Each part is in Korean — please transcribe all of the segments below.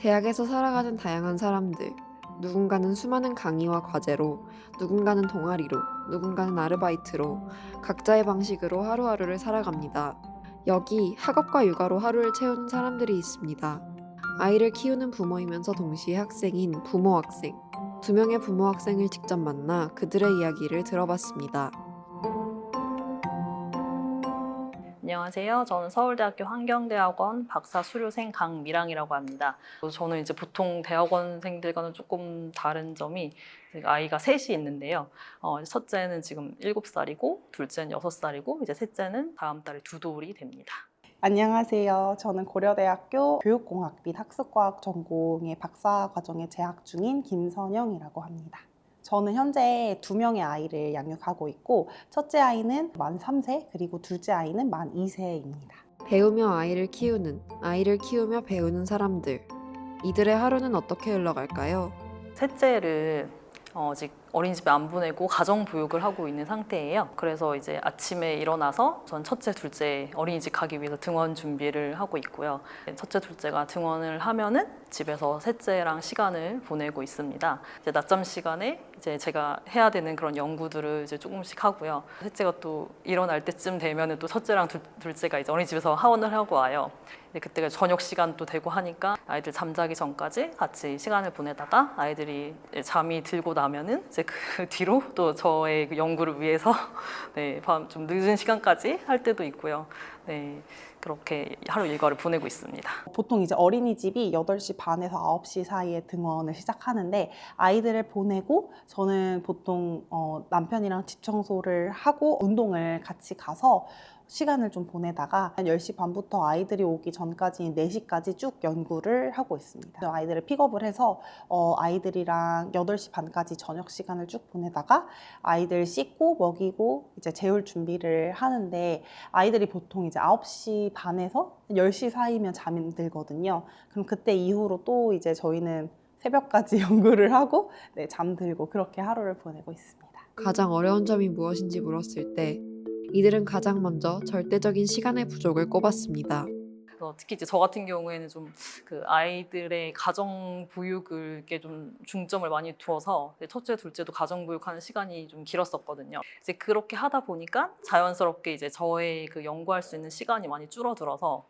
대학에서 살아가는 다양한 사람들. 누군가는 수많은 강의와 과제로, 누군가는 동아리로, 누군가는 아르바이트로, 각자의 방식으로 하루하루를 살아갑니다. 여기 학업과 육아로 하루를 채우는 사람들이 있습니다. 아이를 키우는 부모이면서 동시에 학생인 부모 학생. 두 명의 부모 학생을 직접 만나 그들의 이야기를 들어봤습니다. 안녕하세요. 저는 서울대학교 환경대학원 박사 수료생 강미랑이라고 합니다. 저는 이제 보통 대학원생들과는 조금 다른 점이 아이가 셋이 있는데요. 첫째는 지금 7살이고, 둘째는 6살이고, 이제 셋째는 다음 달에 두 돌이 됩니다. 안녕하세요. 저는 고려대학교 교육공학빛 학습과학 전공의 박사 과정에 재학 중인 김선영이라고 합니다. 저는 현재 2명의 아이를 양육하고 있고, 첫째 아이는 만 3세, 그리고 둘째 아이는 만 2세입니다. 배우며 아이를 키우는, 아이를 키우며 배우는 사람들. 이들의 하루는 어떻게 흘러갈까요? 셋째를 아직 어린이집에 안 보내고 가정보육을 하고 있는 상태예요. 그래서 이제 아침에 일어나서 전 첫째, 둘째 어린이집 가기 위해서 등원 준비를 하고 있고요. 첫째, 둘째가 등원을 하면은 집에서 셋째랑 시간을 보내고 있습니다. 이제 낮잠 시간에 이제 제가 해야 되는 그런 연구들을 이제 조금씩 하고요. 셋째가 또 일어날 때쯤 되면은 또 첫째랑 둘째가 이제 어린이집에서 하원을 하고 와요. 그때가 저녁 시간도 되고 하니까 아이들 잠자기 전까지 같이 시간을 보내다가 아이들이 잠이 들고 나면은 이제 그 뒤로 또 저의 그 연구를 위해서 네, 밤 좀 늦은 시간까지 할 때도 있고요. 네, 그렇게 하루 일과를 보내고 있습니다. 보통 이제 어린이집이 8시 반에서 9시 사이에 등원을 시작하는데, 아이들을 보내고 저는 보통 남편이랑 집 청소를 하고 운동을 같이 가서 시간을 좀 보내다가 한 10시 반부터 아이들이 오기 전까지 4시까지 쭉 연구를 하고 있습니다. 아이들을 픽업을 해서 아이들이랑 8시 반까지 저녁 시간을 쭉 보내다가 아이들 씻고 먹이고 이제 재울 준비를 하는데, 아이들이 보통 이제 9시 반에서 10시 사이면 잠이 들거든요. 그럼 그때 이후로 또 이제 저희는 새벽까지 연구를 하고 네, 잠들고 그렇게 하루를 보내고 있습니다. 가장 어려운 점이 무엇인지 물었을 때 이들은 가장 먼저 절대적인 시간의 부족을 꼽았습니다. 특히 이제 저 같은 경우에는 좀 그 아이들의 가정 보육을 이렇게 좀 중점을 많이 두어서 첫째, 둘째도 가정 보육하는 시간이 좀 길었었거든요. 이제 그렇게 하다 보니까 자연스럽게 이제 저의 그 연구할 수 있는 시간이 많이 줄어들어서,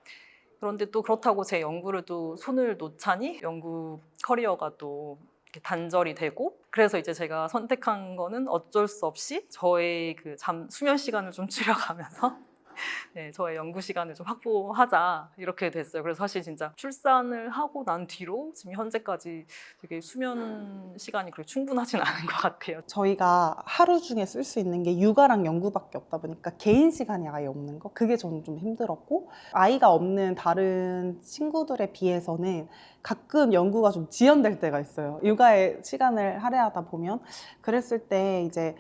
그런데 또 그렇다고 제 연구를 또 손을 놓자니 연구 커리어가 또 이렇게 단절이 되고, 그래서 이제 제가 선택한 거는 어쩔 수 없이 저의 그 수면 시간을 좀 줄여가면서 네, 저의 연구 시간을 좀 확보하자 이렇게 됐어요. 그래서 사실 진짜 출산을 하고 난 뒤로 지금 현재까지 되게 수면 시간이 그렇게 충분하진 않은 것 같아요. 저희가 하루 중에 쓸 수 있는 게 육아랑 연구밖에 없다 보니까 개인 시간이 아예 없는 거, 그게 저는 좀 힘들었고, 아이가 없는 다른 친구들에 비해서는 가끔 연구가 좀 지연될 때가 있어요. 육아에 시간을 할애하다 보면. 그랬을 때 이제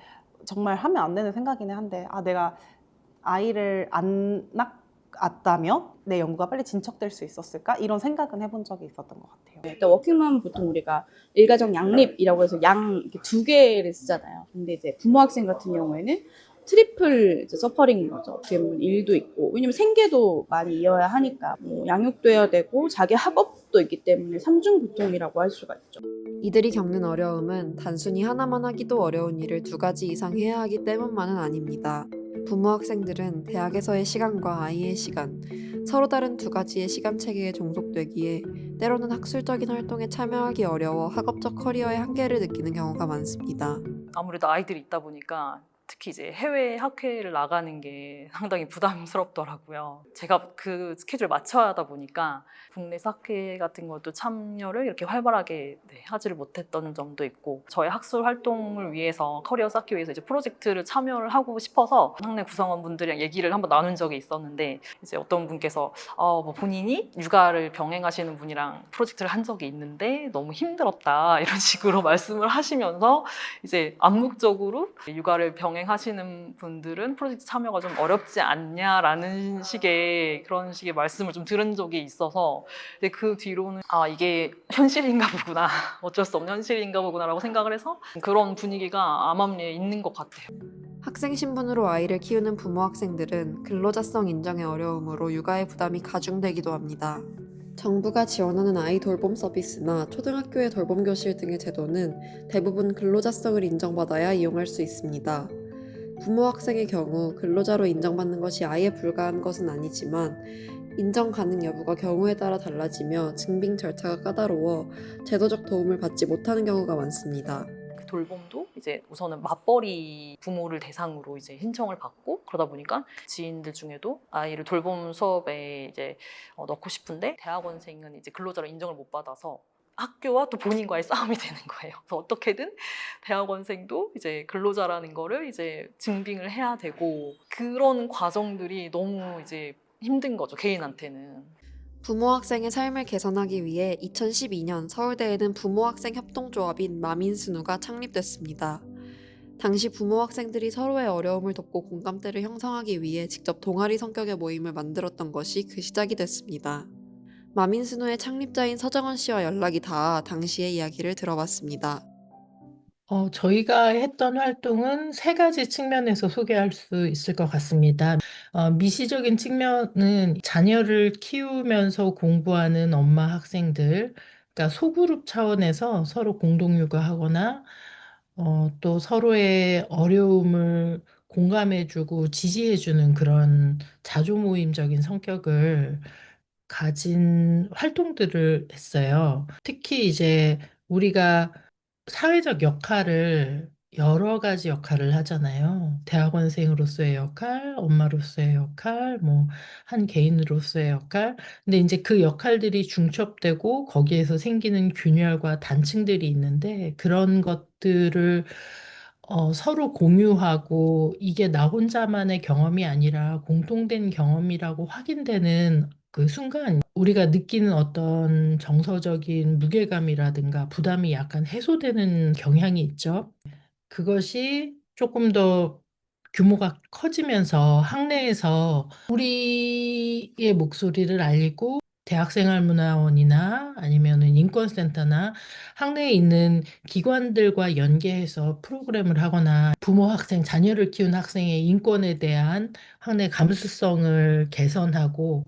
정말 하면 안 되는 생각이긴 한데, 내가 아이를 안 낳았다면 내 연구가 빨리 진척될 수 있었을까? 이런 생각은 해본 적이 있었던 것 같아요. 일단 워킹맘 보통 우리가 일가정 양립이라고 해서 양 이렇게 2개를 쓰잖아요. 근데 이제 부모 학생 같은 경우에는 트리플 이제 서퍼링인 거죠. 어떻게 보면 일도 있고, 왜냐면 생계도 많이 이어야 하니까 뭐 양육도 해야 되고 자기 학업도 있기 때문에 삼중고통이라고 할 수가 있죠. 이들이 겪는 어려움은 단순히 하나만 하기도 어려운 일을 2가지 이상 해야 하기 때문만은 아닙니다. 부모 학생들은 대학에서의 시간과 아이의 시간, 서로 다른 2가지의 시간 체계에 종속되기에 때로는 학술적인 활동에 참여하기 어려워 학업적 커리어의 한계를 느끼는 경우가 많습니다. 아무래도 아이들이 있다 보니까 특히 이제 해외 학회를 나가는 게 상당히 부담스럽더라고요. 제가 그 스케줄을 맞춰야 하다 보니까 국내에서 학회 같은 것도 참여를 이렇게 활발하게 하지를 못했던 점도 있고, 저의 학술 활동을 위해서 커리어 쌓기 위해서 이제 프로젝트를 참여를 하고 싶어서 학내 구성원분들이랑 얘기를 한번 나눈 적이 있었는데, 이제 어떤 분께서 뭐 본인이 육아를 병행하시는 분이랑 프로젝트를 한 적이 있는데 너무 힘들었다 이런 식으로 말씀을 하시면서, 이제 암묵적으로 육아를 병행하시는 분들은 프로젝트 참여가 좀 어렵지 않냐라는 식의 그런 식의 말씀을 좀 들은 적이 있어서, 근데 그 뒤로는 이게 현실인가 보구나, 어쩔 수 없는 현실인가 보구나라고 생각을 해서 그런 분위기가 암암리에 있는 것 같아요. 학생 신분으로 아이를 키우는 부모 학생들은 근로자성 인정의 어려움으로 육아의 부담이 가중되기도 합니다. 정부가 지원하는 아이 돌봄 서비스나 초등학교의 돌봄 교실 등의 제도는 대부분 근로자성을 인정받아야 이용할 수 있습니다. 부모 학생의 경우 근로자로 인정받는 것이 아예 불가한 것은 아니지만 인정 가능 여부가 경우에 따라 달라지며 증빙 절차가 까다로워 제도적 도움을 받지 못하는 경우가 많습니다. 그 돌봄도 이제 우선은 맞벌이 부모를 대상으로 이제 신청을 받고, 그러다 보니까 지인들 중에도 아이를 돌봄 수업에 이제 넣고 싶은데 대학원생은 이제 근로자로 인정을 못 받아서 학교와 또 본인과의 싸움이 되는 거예요. 그래서 어떻게든 대학원생도 이제 근로자라는 거를 이제 증빙을 해야 되고, 그런 과정들이 너무 이제 힘든 거죠, 개인한테는. 부모 학생의 삶을 개선하기 위해 2012년 서울대에는 부모 학생 협동조합인 마민스누가 창립됐습니다. 당시 부모 학생들이 서로의 어려움을 돕고 공감대를 형성하기 위해 직접 동아리 성격의 모임을 만들었던 것이 그 시작이 됐습니다. 마민스누의 창립자인 서정원 씨와 연락이 닿아 당시의 이야기를 들어봤습니다. 저희가 했던 활동은 세 가지 측면에서 소개할 수 있을 것 같습니다. 미시적인 측면은 자녀를 키우면서 공부하는 엄마 학생들, 그러니까 소그룹 차원에서 서로 공동 육아하거나 또 서로의 어려움을 공감해주고 지지해주는 그런 자조 모임적인 성격을 가진 활동들을 했어요. 특히 이제 우리가 사회적 역할을 여러 가지 역할을 하잖아요. 대학원생으로서의 역할, 엄마로서의 역할, 뭐, 한 개인으로서의 역할. 근데 이제 그 역할들이 중첩되고 거기에서 생기는 균열과 단층들이 있는데 그런 것들을 서로 공유하고 이게 나 혼자만의 경험이 아니라 공통된 경험이라고 확인되는 그 순간 우리가 느끼는 어떤 정서적인 무게감이라든가 부담이 약간 해소되는 경향이 있죠. 그것이 조금 더 규모가 커지면서 학내에서 우리의 목소리를 알리고 대학생활문화원이나 아니면은 인권센터나 학내에 있는 기관들과 연계해서 프로그램을 하거나 부모 학생, 자녀를 키운 학생의 인권에 대한 학내 감수성을 개선하고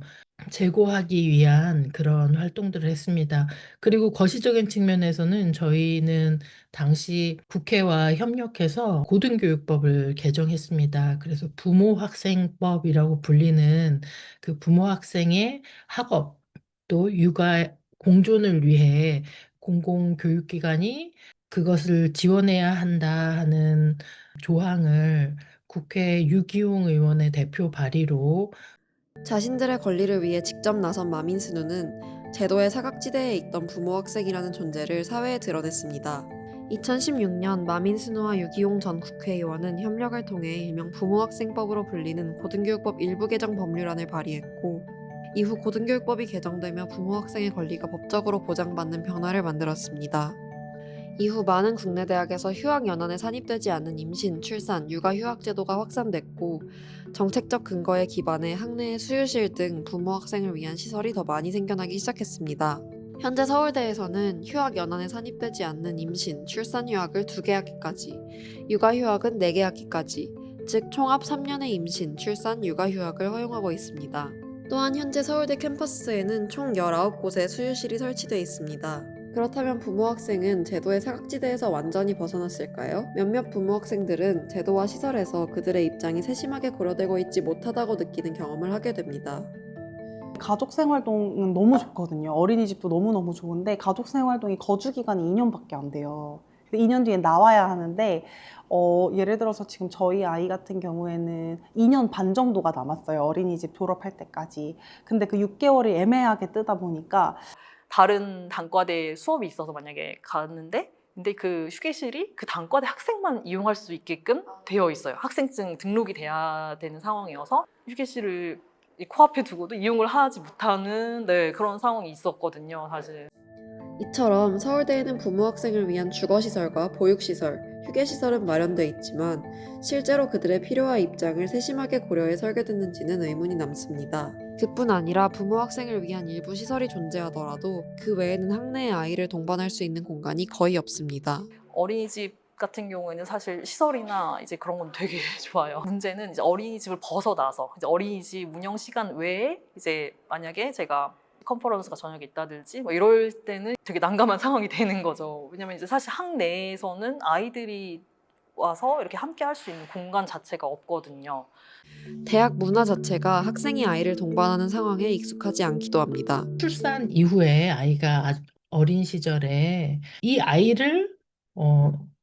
제고하기 위한 그런 활동들을 했습니다. 그리고 거시적인 측면에서는 저희는 당시 국회와 협력해서 고등교육법을 개정했습니다. 그래서 부모학생법이라고 불리는 그 부모학생의 학업 또 육아 공존을 위해 공공교육기관이 그것을 지원해야 한다 하는 조항을 국회 유기용 의원의 대표 발의로 자신들의 권리를 위해 직접 나선 마민스누는 제도의 사각지대에 있던 부모 학생이라는 존재를 사회에 드러냈습니다. 2016년 마민스누와 유기용 전 국회의원은 협력을 통해 일명 부모학생법으로 불리는 고등교육법 일부 개정 법률안을 발의했고, 이후 고등교육법이 개정되며 부모학생의 권리가 법적으로 보장받는 변화를 만들었습니다. 이후 많은 국내 대학에서 휴학연한에 산입되지 않는 임신, 출산, 육아 휴학 제도가 확산됐고, 정책적 근거에 기반해 학내의 수유실 등 부모 학생을 위한 시설이 더 많이 생겨나기 시작했습니다. 현재 서울대에서는 휴학연한에 산입되지 않는 임신, 출산 휴학을 2개 학기까지, 육아 휴학은 4개 학기까지, 즉 총합 3년의 임신, 출산, 육아 휴학을 허용하고 있습니다. 또한 현재 서울대 캠퍼스에는 총 19곳의 수유실이 설치되어 있습니다. 그렇다면 부모 학생은 제도의 사각지대에서 완전히 벗어났을까요? 몇몇 부모 학생들은 제도와 시설에서 그들의 입장이 세심하게 고려되고 있지 못하다고 느끼는 경험을 하게 됩니다. 가족생활동은 너무 좋거든요. 어린이집도 너무너무 좋은데 가족생활동이 거주기간이 2년밖에 안 돼요. 2년 뒤에 나와야 하는데 예를 들어서 지금 저희 아이 같은 경우에는 2년 반 정도가 남았어요. 어린이집 졸업할 때까지. 근데 그 6개월이 애매하게 뜨다 보니까 다른 단과대 수업이 있어서 만약에 갔는데, 근데 그 휴게실이 그 단과대 학생만 이용할 수 있게끔 되어 있어요. 학생증 등록이 돼야 되는 상황이어서 휴게실을 이 코앞에 두고도 이용을 하지 못하는 그런 상황이 있었거든요, 사실. 이처럼 서울대에는 부모 학생을 위한 주거시설과 보육시설, 휴게시설은 마련돼 있지만 실제로 그들의 필요와 입장을 세심하게 고려해 설계됐는지는 의문이 남습니다. 그뿐 아니라 부모 학생을 위한 일부 시설이 존재하더라도 그 외에는 학내의 아이를 동반할 수 있는 공간이 거의 없습니다. 어린이집 같은 경우에는 사실 시설이나 이제 그런 건 되게 좋아요. 문제는 이제 어린이집을 벗어나서 이제 어린이집 운영 시간 외에 이제 만약에 제가 컨퍼런스가 저녁에 있다든지 뭐 이럴 때는 되게 난감한 상황이 되는 거죠. 왜냐면 이제 사실 학 내에서는 아이들이 와서 이렇게 함께 할 수 있는 공간 자체가 없거든요. 대학 문화 자체가 학생이 아이를 동반하는 상황에 익숙하지 않기도 합니다. 출산 이후에 아이가 아주 어린 시절에 이 아이를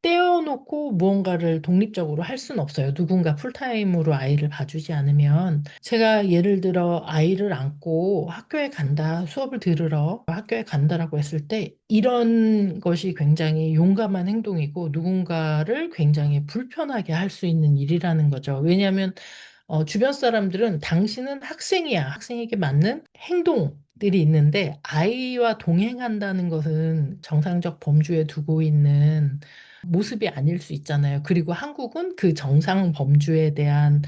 떼어놓고 무언가를 독립적으로 할 수는 없어요. 누군가 풀타임으로 아이를 봐주지 않으면. 제가 예를 들어 아이를 안고 학교에 간다, 수업을 들으러 학교에 간다라고 했을 때 이런 것이 굉장히 용감한 행동이고 누군가를 굉장히 불편하게 할 수 있는 일이라는 거죠. 왜냐하면 주변 사람들은 당신은 학생이야. 학생에게 맞는 행동들이 있는데 아이와 동행한다는 것은 정상적 범주에 두고 있는 모습이 아닐 수 있잖아요. 그리고 한국은 그 정상 범주에 대한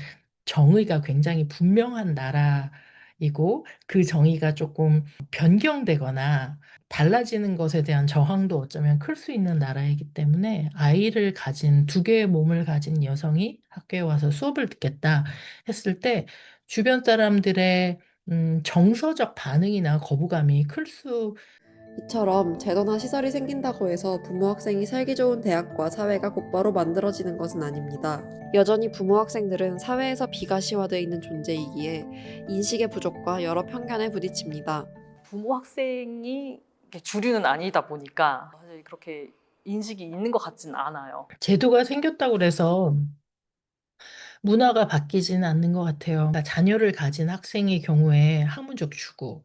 정의가 굉장히 분명한 나라이고 그 정의가 조금 변경되거나 달라지는 것에 대한 저항도 어쩌면 클 수 있는 나라이기 때문에 아이를 가진 두 개의 몸을 가진 여성이 학교에 와서 수업을 듣겠다 했을 때 주변 사람들의 정서적 반응이나 거부감이 클수 이처럼 제도나 시설이 생긴다고 해서 부모 학생이 살기 좋은 대학과 사회가 곧바로 만들어지는 것은 아닙니다. 여전히 부모 학생들은 사회에서 비가시화되어 있는 존재이기에 인식의 부족과 여러 편견에 부딪힙니다. 부모 학생이 이렇게 주류는 아니다 보니까 사실 그렇게 인식이 있는 것 같지는 않아요. 제도가 생겼다고 해서 문화가 바뀌지는 않는 것 같아요. 그러니까 자녀를 가진 학생의 경우에 학문적 추구,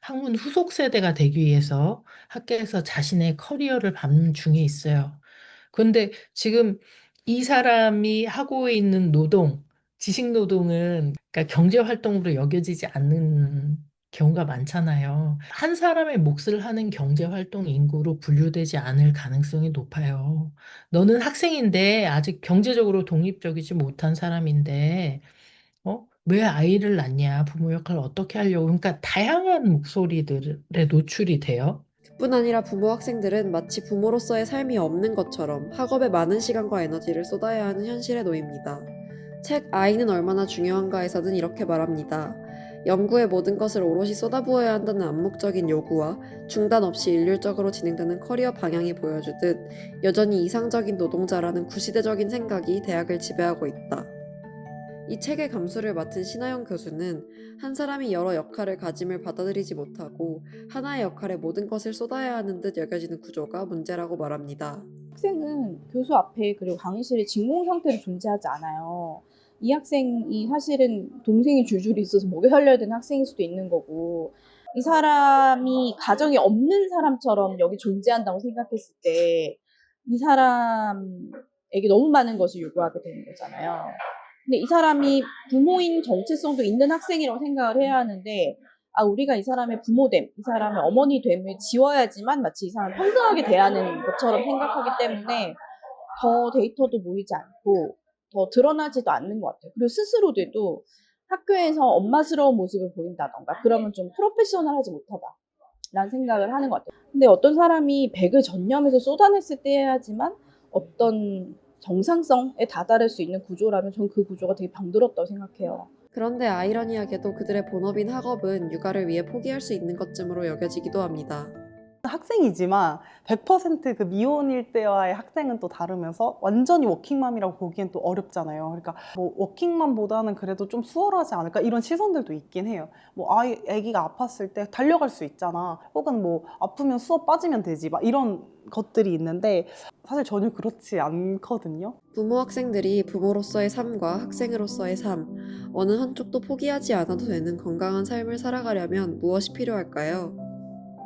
학문 후속 세대가 되기 위해서 학교에서 자신의 커리어를 밟는 중에 있어요. 그런데 지금 이 사람이 하고 있는 노동, 지식 노동은 그러니까 경제 활동으로 여겨지지 않는 경우가 많잖아요. 한 사람의 몫을 하는 경제 활동 인구로 분류되지 않을 가능성이 높아요. 너는 학생인데 아직 경제적으로 독립적이지 못한 사람인데 왜 아이를 낳냐? 부모 역할을 어떻게 하려고? 그러니까 다양한 목소리들에 노출이 돼요. 뿐 아니라 부모 학생들은 마치 부모로서의 삶이 없는 것처럼 학업에 많은 시간과 에너지를 쏟아야 하는 현실에 놓입니다. 책 아이는 얼마나 중요한가에서는 이렇게 말합니다. 연구의 모든 것을 오롯이 쏟아부어야 한다는 암묵적인 요구와 중단 없이 일률적으로 진행되는 커리어 방향이 보여주듯 여전히 이상적인 노동자라는 구시대적인 생각이 대학을 지배하고 있다. 이 책의 감수를 맡은 신하영 교수는 한 사람이 여러 역할을 가짐을 받아들이지 못하고 하나의 역할에 모든 것을 쏟아야 하는 듯 여겨지는 구조가 문제라고 말합니다. 학생은 교수 앞에 그리고 강의실에 진공 상태로 존재하지 않아요. 이 학생이 사실은 동생이 줄줄이 있어서 먹여 살려야 되는 학생일 수도 있는 거고, 이 사람이 가정이 없는 사람처럼 여기 존재한다고 생각했을 때 이 사람에게 너무 많은 것을 요구하게 되는 거잖아요. 근데 이 사람이 부모인 정체성도 있는 학생이라고 생각을 해야 하는데, 우리가 이 사람의 부모됨, 이 사람의 어머니됨을 지워야지만 마치 이 사람을 평등하게 대하는 것처럼 생각하기 때문에 더 데이터도 모이지 않고 더 드러나지도 않는 것 같아요. 그리고 스스로들도 학교에서 엄마스러운 모습을 보인다던가 그러면 좀 프로페셔널하지 못하다라는 생각을 하는 것 같아요. 근데 어떤 사람이 100을 전념해서 쏟아냈을 때 해야지만 어떤 정상성에 다다를 수 있는 구조라면 전 그 구조가 되게 병들었다고 생각해요. 그런데 아이러니하게도 그들의 본업인 학업은 육아를 위해 포기할 수 있는 것쯤으로 여겨지기도 합니다. 학생이지만 100% 미혼일 때와의 학생은 또 다르면서 완전히 워킹맘이라고 보기엔 또 어렵잖아요. 그러니까 뭐 워킹맘보다는 그래도 좀 수월하지 않을까 이런 시선들도 있긴 해요. 뭐 아기가 아팠을 때 달려갈 수 있잖아. 혹은 뭐 아프면 수업 빠지면 되지. 막 이런 것들이 있는데 사실 전혀 그렇지 않거든요. 부모 학생들이 부모로서의 삶과 학생으로서의 삶, 어느 한쪽도 포기하지 않아도 되는 건강한 삶을 살아가려면 무엇이 필요할까요?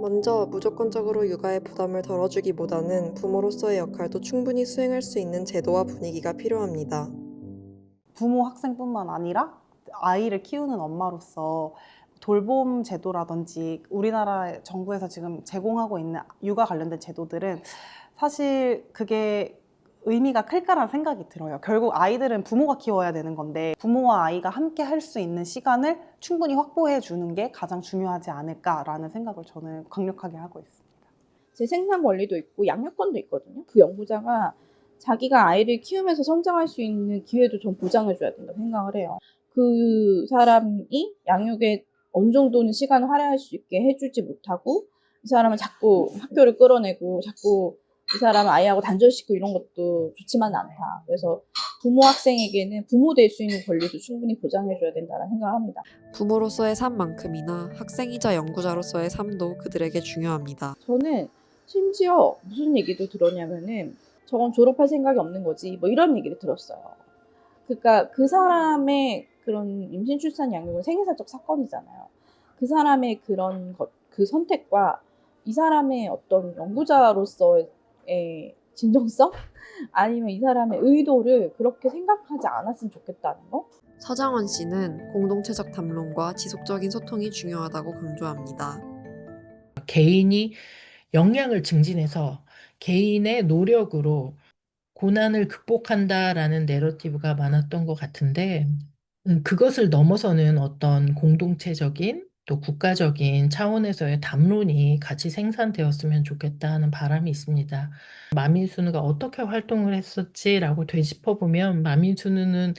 먼저 무조건적으로 육아의 부담을 덜어주기보다는 부모로서의 역할도 충분히 수행할 수 있는 제도와 분위기가 필요합니다. 부모 학생뿐만 아니라 아이를 키우는 엄마로서 돌봄 제도라든지 우리나라 정부에서 지금 제공하고 있는 육아 관련된 제도들은 사실 그게 의미가 클까라는 생각이 들어요. 결국 아이들은 부모가 키워야 되는 건데 부모와 아이가 함께 할 수 있는 시간을 충분히 확보해 주는 게 가장 중요하지 않을까라는 생각을 저는 강력하게 하고 있습니다. 제 생산 권리도 있고 양육권도 있거든요. 그 연구자가 자기가 아이를 키우면서 성장할 수 있는 기회도 좀 보장해 줘야 된다고 생각을 해요. 그 사람이 양육에 어느 정도는 시간을 할애할 수 있게 해주지 못하고 이 사람을 자꾸 학교를 끌어내고 자꾸 이 사람을 아이하고 단절시키고 이런 것도 좋지만은 않다. 그래서 부모 학생에게는 부모 될 수 있는 권리도 충분히 보장해줘야 된다는 생각을 합니다. 부모로서의 삶만큼이나 학생이자 연구자로서의 삶도 그들에게 중요합니다. 저는 심지어 무슨 얘기도 들었냐면은 저건 졸업할 생각이 없는 거지 뭐 이런 얘기를 들었어요. 그러니까 그 사람의 그런 임신 출산 양육은 생애사적 사건이잖아요. 그 사람의 그런 것, 그 선택과 이 사람의 어떤 연구자로서의 진정성? 아니면 이 사람의 의도를 그렇게 생각하지 않았으면 좋겠다는 거? 서장원 씨는 공동체적 담론과 지속적인 소통이 중요하다고 강조합니다. 개인이 역량을 증진해서 개인의 노력으로 고난을 극복한다라는 내러티브가 많았던 것 같은데, 그것을 넘어서는 어떤 공동체적인 또 국가적인 차원에서의 담론이 같이 생산되었으면 좋겠다는 바람이 있습니다. 마민수누가 어떻게 활동을 했었지라고 되짚어보면 마민수누는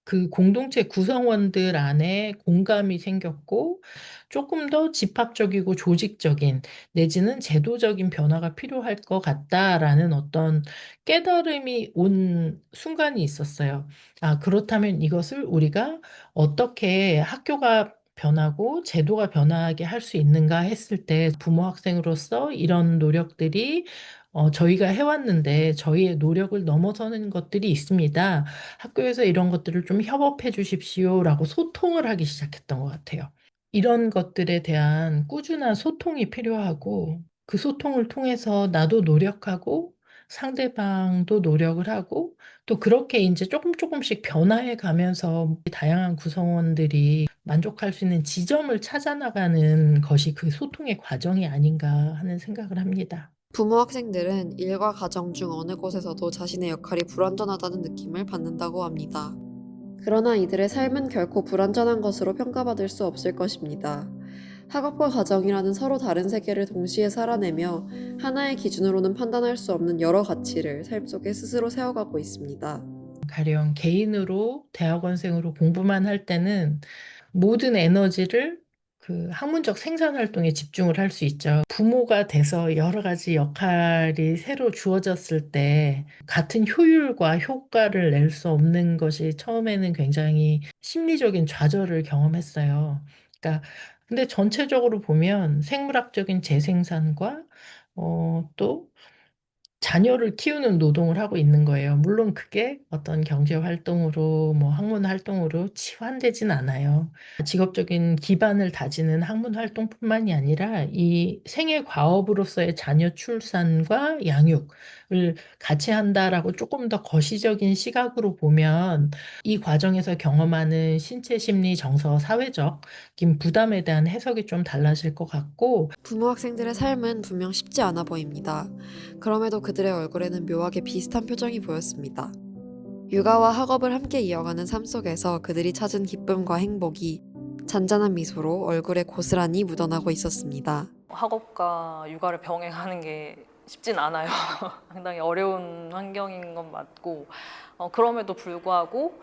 그 공동체 구성원들 안에 공감이 생겼고 조금 더 집합적이고 조직적인 내지는 제도적인 변화가 필요할 것 같다라는 어떤 깨달음이 온 순간이 있었어요. 아, 그렇다면 이것을 우리가 어떻게 학교가 변하고 제도가 변하게 할 수 있는가 했을 때 부모 학생으로서 이런 노력들이 저희가 해왔는데 저희의 노력을 넘어서는 것들이 있습니다. 학교에서 이런 것들을 좀 협업해 주십시오라고 소통을 하기 시작했던 것 같아요. 이런 것들에 대한 꾸준한 소통이 필요하고 그 소통을 통해서 나도 노력하고 상대방도 노력을 하고 또 그렇게 이제 조금씩 변화해 가면서 다양한 구성원들이 만족할 수 있는 지점을 찾아 나가는 것이 그 소통의 과정이 아닌가 하는 생각을 합니다. 부모 학생들은 일과 가정 중 어느 곳에서도 자신의 역할이 불완전하다는 느낌을 받는다고 합니다. 그러나 이들의 삶은 결코 불완전한 것으로 평가받을 수 없을 것입니다. 학업과 가정이라는 서로 다른 세계를 동시에 살아내며 하나의 기준으로는 판단할 수 없는 여러 가치를 삶 속에 스스로 세워가고 있습니다. 가령 개인으로 대학원생으로 공부만 할 때는 모든 에너지를 그 학문적 생산 활동에 집중을 할 수 있죠. 부모가 돼서 여러 가지 역할이 새로 주어졌을 때 같은 효율과 효과를 낼 수 없는 것이 처음에는 굉장히 심리적인 좌절을 경험했어요. 그러니까 근데 전체적으로 보면 생물학적인 재생산과 또 자녀를 키우는 노동을 하고 있는 거예요. 물론 그게 어떤 경제 활동으로 뭐 학문 활동으로 치환되진 않아요. 직업적인 기반을 다지는 학문 활동뿐만이 아니라 이 생애 과업으로서의 자녀 출산과 양육을 같이 한다라고 조금 더 거시적인 시각으로 보면 이 과정에서 경험하는 신체, 심리, 정서, 사회적인 부담에 대한 해석이 좀 달라질 것 같고 부모 학생들의 삶은 분명 쉽지 않아 보입니다. 그럼에도 그들의 얼굴에는 묘하게 비슷한 표정이 보였습니다. 육아와 학업을 함께 이어가는 삶 속에서 그들이 찾은 기쁨과 행복이 잔잔한 미소로 얼굴에 고스란히 묻어나고 있었습니다. 학업과 육아를 병행하는 게 쉽진 않아요. 상당히 어려운 환경인 건 맞고 그럼에도 불구하고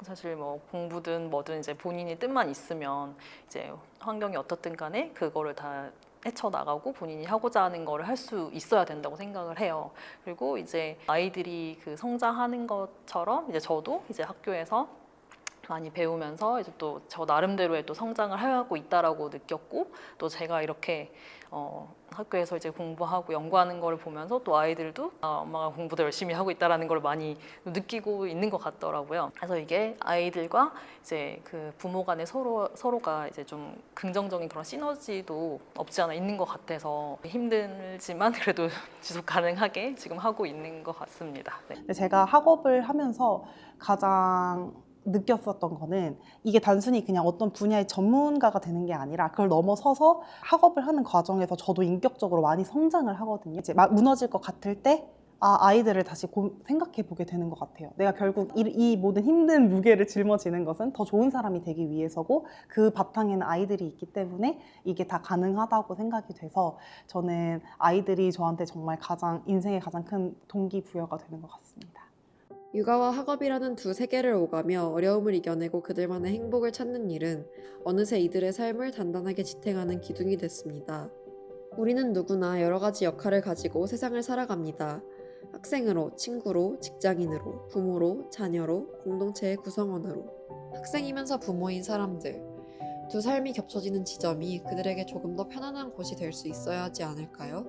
사실 뭐 공부든 뭐든 이제 본인이 뜻만 있으면 이제 환경이 어떻든 간에 그거를 다 헤쳐나가고 본인이 하고자 하는 거를 할 수 있어야 된다고 생각을 해요. 그리고 이제 아이들이 그 성장하는 것처럼 이제 저도 이제 학교에서 많이 배우면서 이제 또 저 나름대로의 또 성장을 하고 있다라고 느꼈고 또 제가 이렇게 학교에서 이제 공부하고 연구하는 거를 보면서 또 아이들도 엄마가 공부도 열심히 하고 있다라는 걸 많이 느끼고 있는 것 같더라고요. 그래서 이게 아이들과 이제 그 부모 간에 서로가 이제 좀 긍정적인 그런 시너지도 없지 않아 있는 것 같아서 힘들지만 그래도 지속 가능하게 지금 하고 있는 것 같습니다. 네. 근데 제가 학업을 하면서 가장 느꼈었던 거는 이게 단순히 그냥 어떤 분야의 전문가가 되는 게 아니라 그걸 넘어서서 학업을 하는 과정에서 저도 인격적으로 많이 성장을 하거든요. 이제 막 무너질 것 같을 때 아이들을 다시 생각해 보게 되는 것 같아요. 내가 결국 이 모든 힘든 무게를 짊어지는 것은 더 좋은 사람이 되기 위해서고 그 바탕에는 아이들이 있기 때문에 이게 다 가능하다고 생각이 돼서 저는 아이들이 저한테 정말 인생의 가장 큰 동기부여가 되는 것 같습니다. 육아와 학업이라는 두 세계를 오가며 어려움을 이겨내고 그들만의 행복을 찾는 일은 어느새 이들의 삶을 단단하게 지탱하는 기둥이 됐습니다. 우리는 누구나 여러 가지 역할을 가지고 세상을 살아갑니다. 학생으로, 친구로, 직장인으로, 부모로, 자녀로, 공동체의 구성원으로. 학생이면서 부모인 사람들. 두 삶이 겹쳐지는 지점이 그들에게 조금 더 편안한 곳이 될 수 있어야 하지 않을까요?